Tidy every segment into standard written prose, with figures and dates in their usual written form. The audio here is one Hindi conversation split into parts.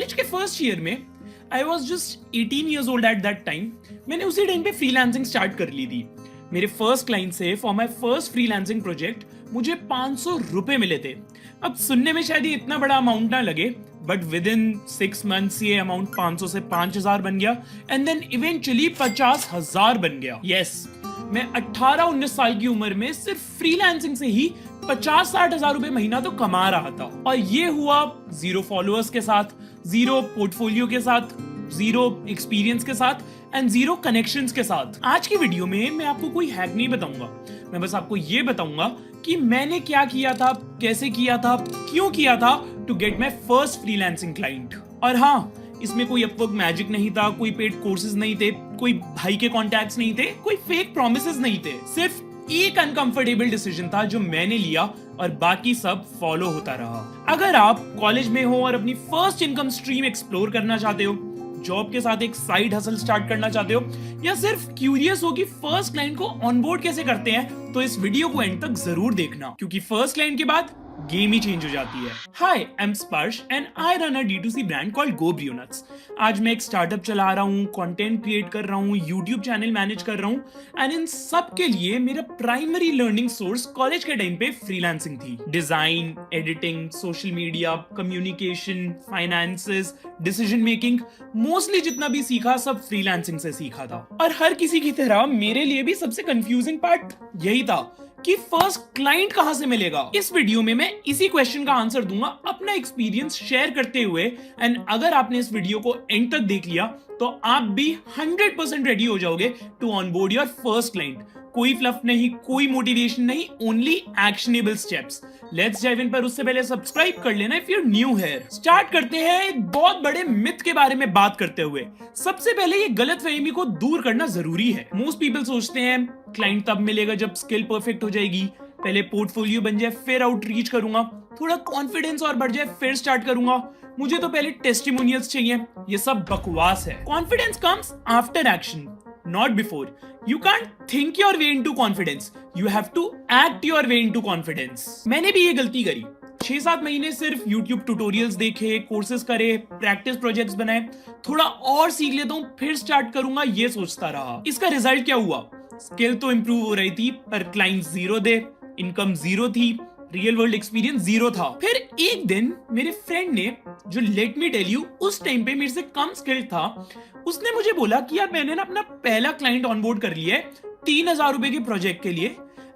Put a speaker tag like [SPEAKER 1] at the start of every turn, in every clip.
[SPEAKER 1] कॉलेज के फर्स्ट ईयर में I was just 18 years old at that time. मैंने उसी टाइम पे फ्रीलांसिंग स्टार्ट कर ली थी. मेरे फर्स्ट क्लाइंट से for my first freelancing project मुझे 500 रुपए मिले थे. अब सुनने में शायद ये इतना बड़ा अमाउंट ना लगे, बट विद इन 6 months ये अमाउंट 500 से 5000 बन गया एंड देन इवेंचुअली 50,000 बन गया. यस, मैं 18-19 साल की उम्र में सिर्फ फ्रीलांसिंग से ही 50-60 हजार रुपए महीना तो कमा रहा था. और ये हुआ 0 फॉलोअर्स के साथ, 0 पोर्टफोलियो के साथ, 0 एक्सपीरियंस के साथ एंड 0 कनेक्शंस के साथ. आज की वीडियो में मैं आपको कोई हैक नहीं बताऊंगा. मैं बस आपको ये बताऊंगा कि मैंने क्या किया था, कैसे किया था, क्यों किया था to get my first freelancing client. और हाँ, इसमें कोई अपवर्क मैजिक नहीं था, कोई पेड कोर्सेज नहीं थे, कोई भाई के कॉन्टैक्ट्स नहीं थे, कोई फेक प्रॉमिसेस नहीं थे. सिर्फ एक अनकंफर्टेबल डिसीजन था जो मैंने लिया और बाकी सब फॉलो होता रहा. अगर आप कॉलेज में हो और अपनी फर्स्ट इनकम स्ट्रीम एक्सप्लोर करना चाहते हो, जॉब के साथ एक साइड हसल स्टार्ट करना चाहते हो, या सिर्फ क्यूरियस हो कि फर्स्ट क्लाइंट को ऑनबोर्ड कैसे करते हैं, तो इस वीडियो को एंड तक जरूर देखना, क्योंकि फर्स्ट क्लाइंट के बाद गेम ही चेंज हो जाती है. हाय, आई एम स्पर्श and I run a D2C brand called GoBrioNuts. आज मैं एक स्टार्टअप चला रहा हूँ, कंटेंट क्रिएट कर रहा हूँ, यूट्यूब चैनल मैनेज कर रहा हूँ एंड इन सब के लिए मेरा प्राइमरी लर्निंग सोर्स कॉलेज के टाइम पे फ्रीलांसिंग थी. Design, editing, social media, communication, finances, decision making, mostly जितना भी सीखा सब फ्रीलांसिंग से सीखा था. और हर किसी की तरह मेरे लिए भी सबसे कंफ्यूजिंग पार्ट यही था कि फर्स्ट क्लाइंट कहां से मिलेगा. इस वीडियो में मैं इसी क्वेश्चन का आंसर दूंगा अपना एक्सपीरियंस शेयर करते हुए. एंड अगर आपने इस वीडियो को एंड तक देख लिया तो आप भी 100% रेडी हो जाओगे to onboard your first client. कोई फ्लफ नहीं, कोई मोटिवेशन नहीं, only actionable steps. Let's dive in, पर उससे पहले सब्सक्राइब कर लेना if you are new here. Start करते हैं एक बहुत बड़े मिथ के बारे में बात करते हुए. सबसे पहले ये गलतफहमी को दूर करना जरूरी है. मोस्ट पीपल सोचते हैं क्लाइंट तब मिलेगा जब स्किल परफेक्ट हो जाएगी, पहले पोर्टफोलियो बन जाए फिर आउटरीच करूंगा, थोड़ा कॉन्फिडेंस और बढ़ जाए फिर स्टार्ट करूंगा, मुझे तो पहले टेस्टिमोनियल्स चाहिए. ये सब बकवास है. Confidence comes after action, not before. You can't think your way into confidence. You have to act your way into confidence. मैंने भी ये गलती करी. 6-7 महीने सिर्फ YouTube ट्यूटोरियल्स देखे, कोर्सेज करे, प्रैक्टिस प्रोजेक्ट्स बनाए, थोड़ा और सीख लेता हूँ फिर स्टार्ट करूंगा, ये सोचता रहा. इसका रिजल्ट क्या हुआ? स्किल तो इंप्रूव हो रही थी पर क्लाइंट 0 दे, इनकम 0 थी, रियल वर्ल्ड एक्सपीरियंस 0 था. फिर एक दिन मेरे फ्रेंड ने, जो लेट मी टेल यू उस टाइम पे मेरे से कम स्किल्ड था, उसने मुझे बोला कि यार मैंने ना अपना पहला क्लाइंट ऑनबोर्ड कर लिया है 3000 रुपए के प्रोजेक्ट के लिए.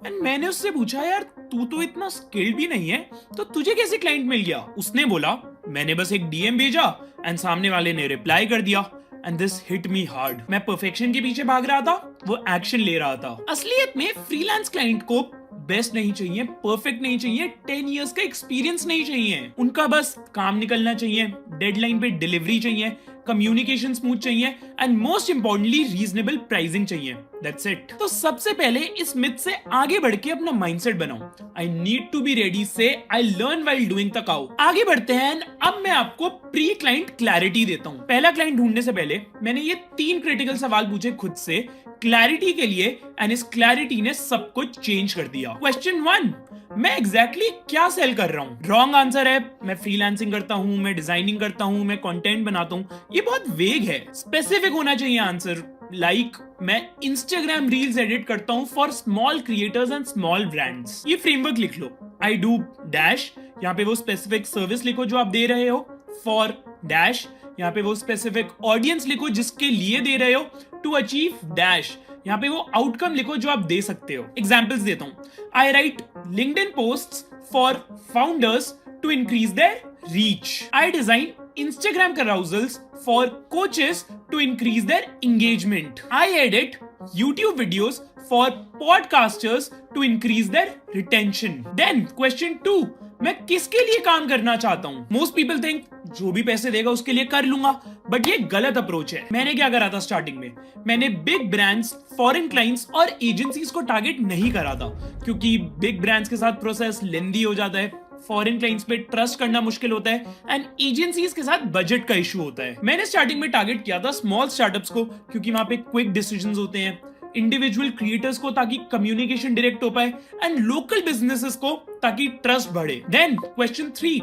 [SPEAKER 1] एंड मैंने उससे पूछा, यार तू तो इतना स्किल्ड भी नहीं है, तो तुझे कैसे क्लाइंट मिल गया? उसने बोला, मैंने बस एक DM भेजा एंड सामने वाले ने रिप्लाई कर दिया. And this hit me hard. मैं परफेक्शन के पीछे भाग रहा था, वो एक्शन ले रहा था. असलियत में फ्रीलांस क्लाइंट को बेस्ट नहीं चाहिए, परफेक्ट नहीं चाहिए, 10 years का एक्सपीरियंस नहीं चाहिए. उनका बस काम निकलना चाहिए, डेडलाइन पे डिलीवरी चाहिए, कम्युनिकेशन स्मूथ चाहिए and most importantly reasonable pricing चाहिए. That's it. तो सबसे पहले इस मिथ से आगे बढ़ के अपना माइंडसेट बनाओ. I need to be ready से I learn while doing the cow. आगे बढ़ते हैं. अब मैं आपको प्री क्लाइंट क्लैरिटी देता हूं. पहला क्लाइंट ढूंढने से पहले मैंने ये 3 क्रिटिकल सवाल पूछे खुद से क्लैरिटी के लिए एंड इस क्लैरिटी ने सब कुछ चेंज कर दिया. क्वेश्चन 1, मैं एग्जैक्टली क्या सेल कर रहा हूं? रॉन्ग आंसर है मैं फ्रीलांसिंग करता हूं, मैं डिजाइनिंग करता हूं, मैं कंटेंट बनाता हूं. ये बहुत वेग है. स्पेसिफिक होना चाहिए आंसर. लाइक मैं इंस्टाग्राम रील्स एडिट करता हूं for small creators and small brands. ये फ्रेमवर्क लिख लो. आई डू डैश, यहाँ पे वो स्पेसिफिक सर्विस लिखो जो आप दे रहे हो. फॉर डैश, यहाँ पे वो स्पेसिफिक ऑडियंस लिखो जिसके लिए दे रहे हो. टू अचीव डैश, यहाँ पे वो आउटकम लिखो जो आप दे सकते हो. एग्जाम्पल्स देता हूं. आई right LinkedIn posts for founders to increase their reach. I design Instagram carousels for coaches to increase their engagement. I edit YouTube videos for podcasters to increase their retention. Then question 2, मैं किसके लिए काम करना चाहता हूं? Most people think जो भी पैसे देगा उसके लिए कर लूंगा, बट ये गलत अप्रोच है. मैंने क्या करा था स्टार्टिंग में? मैंने बिग ब्रांड्स, फॉरेन क्लाइंट्स और एजेंसीज को टारगेट नहीं करा था, क्योंकि बिग ब्रांड्स के साथ प्रोसेस लेंदी हो जाता है, फॉरेन क्लाइंट्स पे ट्रस्ट करना मुश्किल होता है एंड एजेंसीज के साथ बजट का इशू होता है. मैंने स्टार्टिंग में टारगेट किया था स्मॉल स्टार्टअप्स को, क्योंकि वहां पे क्विक डिसीजंस होते हैं, इंडिविजुअल क्रिएटर्स को ताकि कम्युनिकेशन डायरेक्ट हो पाए एंड लोकल बिजनेसेस को ताकि ट्रस्ट बढ़े. देन क्वेश्चन 3,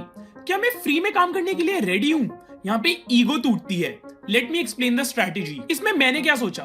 [SPEAKER 1] क्या मैं फ्री में काम करने के लिए रेडी हूँ? यहाँ पे ईगो टूटती है। Let me explain the strategy. इसमें मैंने क्या सोचा,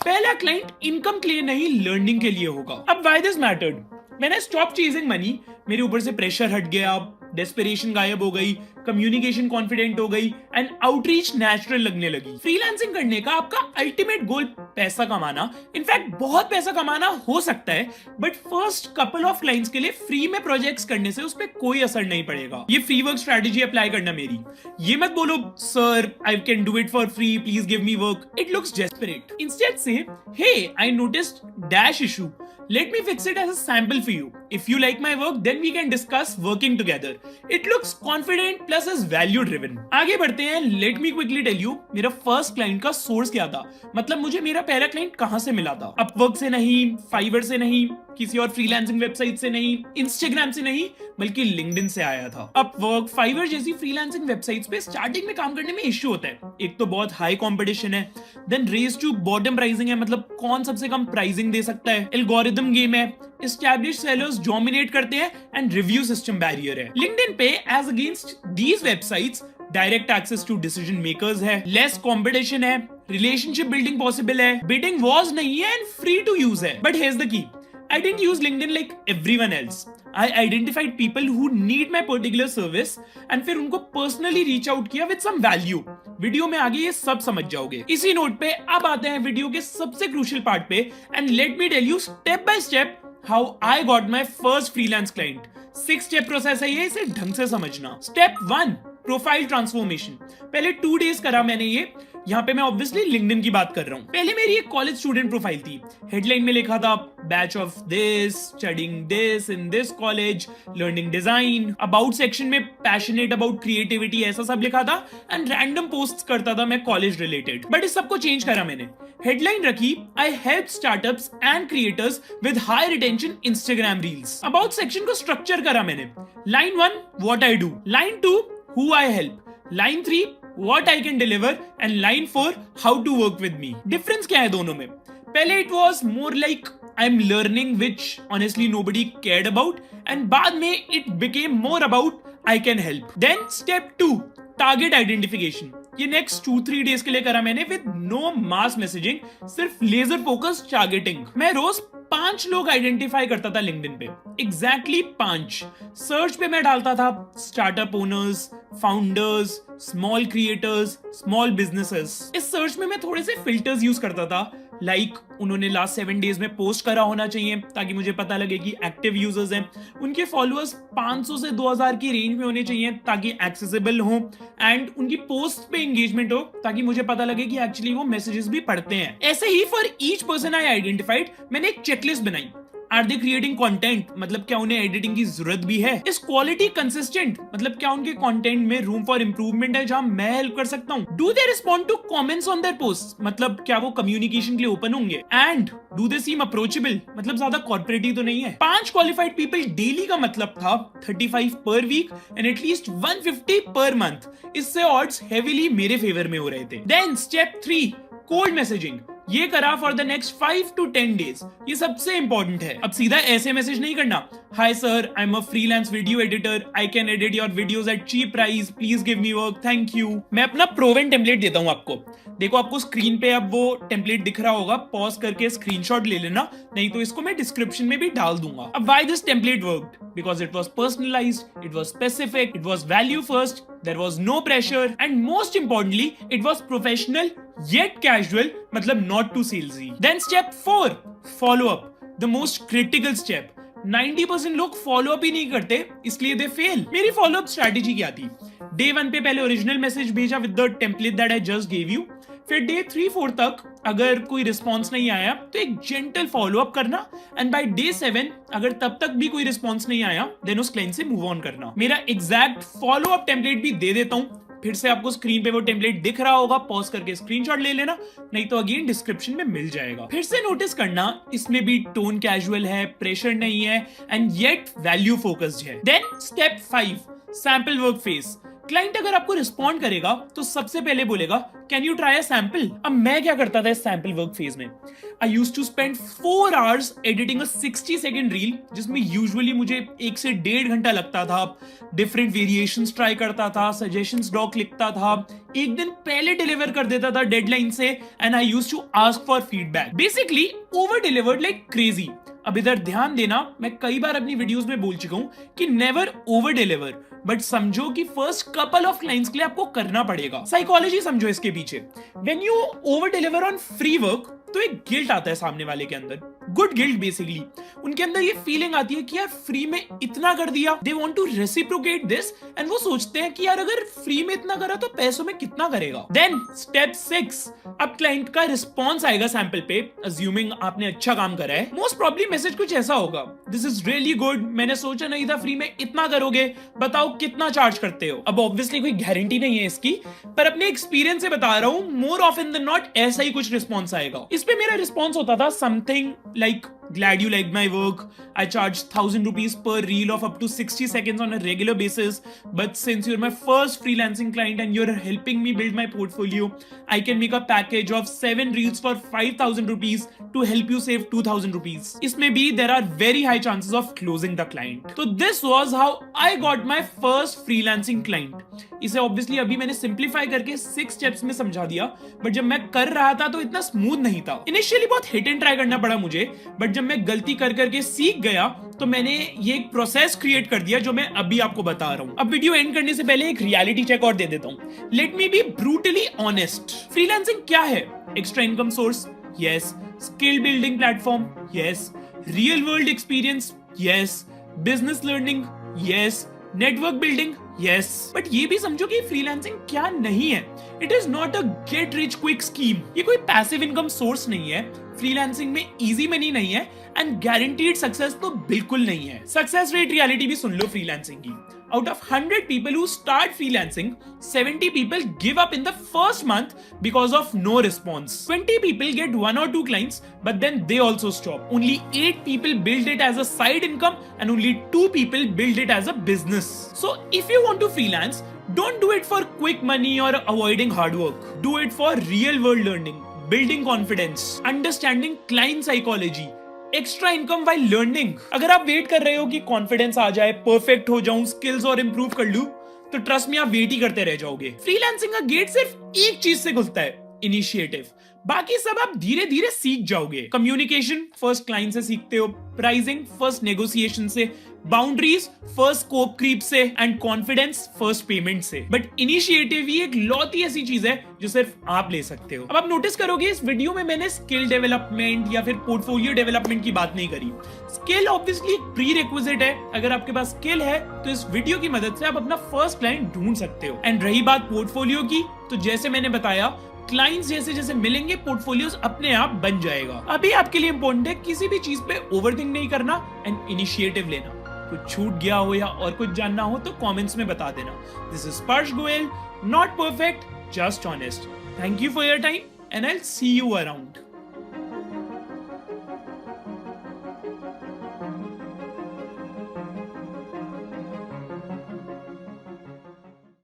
[SPEAKER 1] पहला क्लाइंट इनकम के लिए नहीं, लर्निंग के लिए होगा। अब why this mattered? When I stop chasing money, मेरे ऊपर से प्रेशर हट गया, डेस्परेशन गायब हो गई, कम्युनिकेशन कॉन्फिडेंट हो गई एंड आउटरीच नेचुरल लगने लगी। फ्रीलांसिंग करने का आपका अल्टीमेट गोल पैसा कमाना, इनफैक्ट बहुत पैसा कमाना हो सकता है, but first couple of clients के लिए फ्री में प्रोजेक्ट्स करने से उस पर कोई असर नहीं पड़ेगा। ये फ्री वर्क स्ट्रैटेजी अप्लाई करना मेरी। ये मत बोलो sir I can do it for free, please give me work, it looks desperate. Instead से hey I noticed dash issue, let me fix it as a sample for you. If you like my work, then we can discuss working together. It looks confident plus is value driven. आगे बढ़ते हैं। Let me quickly tell you मेरा फर्स्ट क्लाइंट का सोर्स क्या था, मतलब मुझे मेरा पहला क्लाइंट कहां से मिला था। अपवर्क से नहीं, फाइवर से नहीं, किसी और फ्रीलांसिंग वेबसाइट से नहीं, इंस्टाग्राम से नहीं, बल्कि लिंक्डइन से आया था। अपवर्क, फाइवर जैसी फ्रीलांसिंग वेबसाइट्स पे स्टार्टिंग में काम करने में इश्यू होता है। एक तो बहुत हाई कंपटीशन है, then race to bottom pricing है, मतलब कौन सबसे कम प्राइसिंग दे सकता है, एल्गोरिथम गेम है, एस्टैब्लिश्ड सेलर्स डोमिनेट करते हैं एंड रिव्यू सिस्टम बैरियर है। लिंक्डइन पे edge against these websites direct access to decision makers है, लेस कंपटीशन है, रिलेशनशिप बिल्डिंग पॉसिबल है, बिडिंग वॉज नहीं है एंड फ्री टू यूज है। But here's the key, I didn't use LinkedIn like everyone else. I identified people who need my particular service and फिर उनको personally reach out किया with some value. वीडियो में आगे ये सब समझ जाओगे। इसी नोट पे अब आते हैं वीडियो के सबसे क्रूशियल पार्ट पे and let me tell you step by step how I got my first freelance client. 6 step process है ये, इसे ढंग से समझना। Step 1, profile transformation. पहले 2 डेज करा मैंने ये। यहाँ पे मैं ऑब्वियसली लिंक्डइन की बात कर रहा हूँ। पहले मेरी एक कॉलेज स्टूडेंट प्रोफाइल थी। हेडलाइन में लिखा था batch of this, studying this in this college, learning design. About section में पैशनेट अबाउट क्रिएटिविटी ऐसा सब लिखा था एंड रैंडम पोस्ट्स करता था मैं कॉलेज रिलेटेड। बट इस सबको चेंज करा मैंने। हेडलाइन रखी I help startups and creators with high retention Instagram reels. About section को स्ट्रक्चर करा मैंने। Line 1 what I do, line 2 who I help, line 3 what I can deliver and line 4 how to work with me. Difference क्या है दोनों में? पहले it was more like I'm learning which honestly nobody cared about and बाद में it became more about I can help. Then step 2 target identification. ये next 2-3 days के लिए करा मैंने with no mass messaging, सिर्फ लेजर फोकस टारगेटिंग। मैं रोज 5 लोग आइडेंटिफाई करता था लिंक्डइन पे, एग्जैक्टली 5। सर्च पे मैं डालता था startup owners, founders, small creators, small businesses. इस सर्च में मैं थोड़े से फिल्टर्स यूज करता था, लाइक उन्होंने लास्ट 7 डेज में पोस्ट करा होना चाहिए ताकि मुझे पता लगे कि एक्टिव यूजर्स हैं, उनके फॉलोअर्स 500 से 2000 की रेंज में होने चाहिए ताकि एक्सेसिबल हो, एंड उनकी पोस्ट पे एंगेजमेंट हो ताकि मुझे पता लगे कि एक्चुअली वो मैसेजेस भी पढ़ते हैं। ऐसे ही for each person I identified मैंने एक चेकलिस्ट बनाई। आर दे क्रिएटिंग कंटेंट, मतलब क्या उन्हें एडिटिंग की जरूरत भी है? इज क्वालिटी कंसिस्टेंट, मतलब क्या उनके कंटेंट में रूम फॉर इंप्रूवमेंट है जहां मैं हेल्प कर सकता हूं? Do they respond to comments on their post, मतलब क्या वो कम्युनिकेशन के लिए ओपन होंगे? And do they seem approachable, मतलब ज्यादा कॉर्पोरेट ही तो नहीं है? 5 क्वालिफाइड पीपल डेली का मतलब था 35 पर week and at least 150 per month. इससे ऑड्स हेवीली मेरे फेवर में हो रहे थे। Then step 3 cold messaging. ये करा for the next 5 to 10 days. ये सबसे इंपॉर्टेंट है। अब सीधा ऐसे मैसेज नहीं करना, hi sir I am a freelance video editor, I can edit your videos at cheap price, please give me work, thank you. मैं अपना प्रोवन टेम्पलेट देता हूं आपको। देखो आपको स्क्रीन पे अब वो टेम्पलेट दिख रहा होगा, पॉज करके स्क्रीनशॉट ले लेना, नहीं तो इसको मैं डिस्क्रिप्शन में भी डाल दूंगा। अब why this template worked? Because it was personalized, it was specific, it was value first, there was no pressure, and most importantly, it was professional yet casual, मतलब not too salesy. Then step 4, follow up, the most critical step. 90% लोग फॉलो अप ही नहीं करते, इसलिए दे फेल। मेरी फॉलो अप स्ट्रैटेजी क्या थी? डे 1 पे पहले ओरिजिनल मैसेज भेजा with the template that I just gave you. फिर डे 3-4 तक अगर कोई रिस्पॉन्स नहीं आया तो एक जेंटल फॉलो अप करना, एंड बाय डे 7 अगर तब तक भी कोई रिस्पॉन्स नहीं आया देन उस क्लाइंट से मूव ऑन करना। मेरा एग्जैक्ट फॉलो अप टेम्पलेट भी दे देता हूं, फिर से आपको स्क्रीन पे वो टेम्पलेट दिख रहा होगा, पॉज करके स्क्रीनशॉट ले लेना, नहीं तो अगेन डिस्क्रिप्शन में मिल जाएगा। फिर से नोटिस करना इसमें भी टोन कैजुअल है, प्रेशर नहीं है एंड येट वैल्यू फोकस्ड है। Then step 5 sample work phase. Client अगर आपको रिस्पॉन्ड करेगा तो सबसे पहले बोलेगा can you try a sample. अब मैं क्या करता था इस सैंपल वर्क फेज में, I used to spend 4 hours editing a 60 second reel, जिसमें यूजुअली मुझे 1 से 1.5 घंटा लगता था। डिफरेंट वेरिएशंस ट्राई करता था, सजेशंस डॉक लिखता था, एक दिन पहले डिलीवर कर देता था डेडलाइन से, and I used to ask for feedback. Basically over delivered like crazy. अब इधर ध्यान देना, मैं कई बार अपनी वीडियोस में बोल चुका हूं कि नेवर ओवर डिलीवर, बट समझो कि फर्स्ट कपल ऑफ क्लाइंट्स के लिए आपको करना पड़ेगा। साइकोलॉजी समझो इसके पीछे। When you over deliver on free work तो एक गिल्ट आता है सामने वाले के अंदर, गुड गिल्ट बेसिकली। उनके अंदर ये फीलिंग आती है कि यार फ्री में इतना कर दिया, they want to reciprocate this, and वो सोचते हैं कि यार अगर फ्री में इतना करा तो पैसों में कितना करेगा। देन स्टेप 6, अब क्लाइंट का रिस्पॉन्स आएगा सैंपल पे, अज्यूमिंग आपने अच्छा काम करा है। मोस्ट प्रॉब्ली मैसेज कुछ ऐसा होगा, दिस इज रियली गुड, मैंने सोचा नहीं था फ्री में इतना करोगे, बताओ कितना चार्ज करते हो। अब ऑब्वियसली कोई गारंटी नहीं है इसकी, पर अपने एक्सपीरियंस से बता रहा हूं, मोर ऑफन देन नॉट ऐसा ही कुछ रिस्पॉन्स आएगा। इस पे मेरा रिस्पॉन्स होता था something like glad you liked my work. I charge 1,000 rupees per reel of up to 60 seconds on a regular basis. But since you're my first freelancing client and you're helping me build my portfolio, I can make a package of 7 reels for 5,000 rupees to help you save 2,000 rupees. इसमें भी there are very high chances of closing the client. So this was how I got my first freelancing client. इसे obviously अभी मैंने simplify करके 6 steps में समझा दिया, but जब मैं कर रहा था तो इतना smooth नहीं था। Initially बहुत hit and try करना पड़ा मुझे, but जब मैं गलती कर करके सीख गया तो मैंने ये एक प्रोसेस क्रिएट कर दिया जो मैं अभी आपको बता रहा हूं। अब वीडियो एंड करने से पहले एक रियलिटी चेक और दे देता हूं। Let me B brutally honest, freelancing क्या है? Extra income source, yes. Skill building platform, yes. Real world experience, yes. Business learning, yes. Network building, yes. But ये भी समझो कि फ्रीलांसिंग क्या नहीं है। It is not a get rich quick scheme. ये कोई पैसिव इनकम सोर्स नहीं है। फ्रीलांसिंग में इजी मनी नहीं है, एंड गारंटीड सक्सेस तो बिल्कुल नहीं है। सक्सेस रेट रियलिटी भी सुन लो फ्रीलांसिंग की। Out of 100 people who start freelancing, 70 people give up in the first month because of no response. 20 people get 1 or 2 clients, but then they also stop. Only 8 people build it as a side income, and only 2 people build it as a business. So if you want to freelance, don't do it for quick money or avoiding hard work. Do it for real world learning, building confidence, understanding client psychology, extra income while learning. अगर आप वेट कर रहे हो कि कॉन्फिडेंस आ जाए, परफेक्ट हो जाऊं, स्किल्स और इंप्रूव कर लूं, तो ट्रस्ट में आप वेट ही करते रह जाओगे। फ्रीलांसिंग का गेट सिर्फ एक चीज से खुलता है, इनिशिएटिव। बाकी सब आप धीरे धीरे सीख जाओगे। कम्युनिकेशन फर्स्ट क्लाइंट से सीखते हो, प्राइसिंग फर्स्ट नेगोशिएशन से, बाउंड्रीज फर्स्ट स्कोप क्रीप से, एंड कॉन्फिडेंस फर्स्ट पेमेंट से। बट इनिशिएटिव ही एक लौती ऐसी चीज है जो सिर्फ आप ले सकते हो। अब आप नोटिस करोगे इस वीडियो में मैंने स्किल डेवलपमेंट या फिर पोर्टफोलियो डेवलपमेंट की बात नहीं करी। स्किल ऑब्वियसली एक प्री रिक्विजिट है। अगर आपके पास स्किल है तो इस वीडियो की मदद से आप अपना फर्स्ट क्लाइंट ढूंढ सकते हो। एंड रही बात पोर्टफोलियो की, तो जैसे मैंने बताया, क्लाइंट्स जैसे जैसे मिलेंगे पोर्टफोलियोज अपने आप बन जाएगा। अभी आपके लिए इंपॉर्टेंट है किसी भी चीज पे ओवरथिंक नहीं करना एंड इनिशिएटिव लेना। कुछ छूट गया हो या और कुछ जानना हो तो कमेंट्स में बता देना। दिस इज स्पर्श Goyal, not perfect, just honest. Thank you for your time and I will see you around.